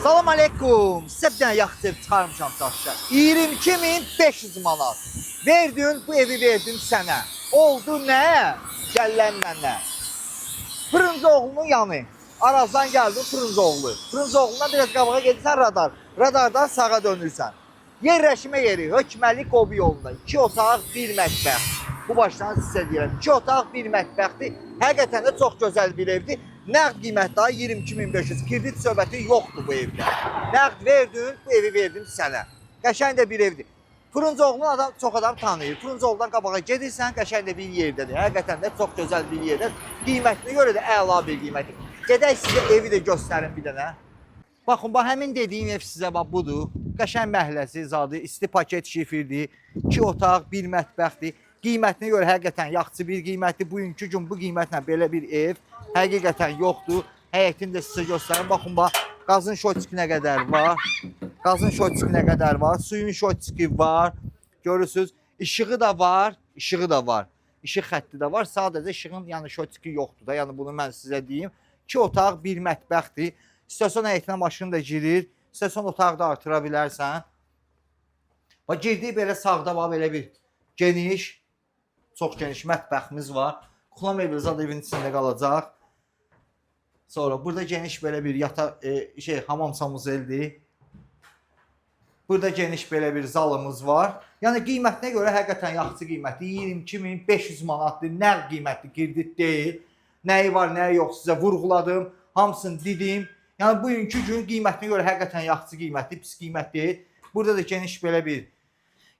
Salam aleykum. Sizə bir dənə yaxşı ev çıxarmışam daşlar. 22.500 manat. Verdin, bu evi verdim sənə. Oldu nə? Gəllənlə nə? Fırıncıoğlunun yanı. Arazdan gəldi Fırıncıoğlu. Fırıncıoğlundan biraz qabağa gedirsən radar. Radardan sağa dönürsən. Yerləşmə yeri Hökməlli Qobi yolunda. 2 otaq, 1 mətbəx. Bu başdan sizə deyirəm. 2 otaq, 1 mətbəxdir. Həqiqətən də çox gözəl bir evdir. Nəqd qiymət daha 22.500. Kredit söhbəti yoxdur bu evdə. Nəqd verdin, bu evi verdim sənə. Qəşəng də bir evdir. Fırıncıoğlunun çox adam tanıyır. Fırıncıoğludan qabağa gedirsən, qəşəng də bir yerdədir. Həqiqətən də çox gözəl bir yerdə. Qiymətinə görə də əla bir qiymətdir. Gedək sizə evi də göstərim bir dənə. Baxın, həmin dediyim ev sizə budur. Qəşəng məhəlləsi, zadı, isti paket şifirdir. 2 otaq, 1 mətbəxdir. Qiymətinə görə həqiqətən yaxşı bir qiymətdir. Bugünkü gün bu qiymətlə belə bir ev həqiqətən yoxdur. Həyətini də sizə göstərim. Baxın, qazın şotiki nə qədər var. Qazın şotiki nə qədər var. Suyun şotiki var. Görürsünüz. İşığı da var. İşığı da var. İşıq xətti də var. Sadəcə işığın şotiki yoxdur da. Yəni bunu mən sizə deyim. 2 otaq, 1 mətbəxdir. İstəsən həyətinə maşın da girir. İstəsən otağı da artıra bilərsən. Girdiyi belə sağda belə bir geniş, çox geniş mətbəximiz var. Kukla mebeli zad evin içində qalacaq. Sonra burada geniş belə bir hamam samuzeldir. Burada geniş belə bir zalımız var. Yəni qiymətinə görə həqiqətən yaxşı qiymətdir. 22.500 manatdır. Nəqd qiymətli, kredit deyil. Nəyi var, nəyi yox sizə vurğuladım. Hamısını dedim. Yəni bugünkü gün qiymətinə görə həqiqətən yaxşı qiymətdir, pis qiymət deyil. Burada da geniş belə bir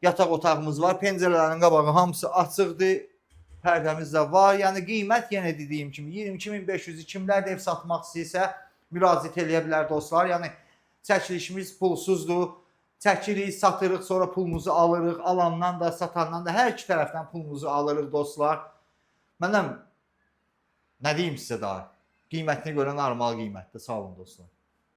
yataq otağımız var. Pəncərələrin qabağı hamısı açıqdır. Pərdəmiz də var. Yəni qiymət yenə dediyim kimi 22.500 kimlər də ev satmaq istəyirsə müraciət eləyə bilər dostlar. Yəni çəkilişimiz pulsuzdur. Çəkirik, satırıq, sonra pulumuzu alırıq. Alandan da, satandan da hər iki tərəfdən pulumuzu alırıq dostlar. Məndən nə deyim sizə daha? Qiymətinə görə normal qiymətdir. Sağ olun dostlar.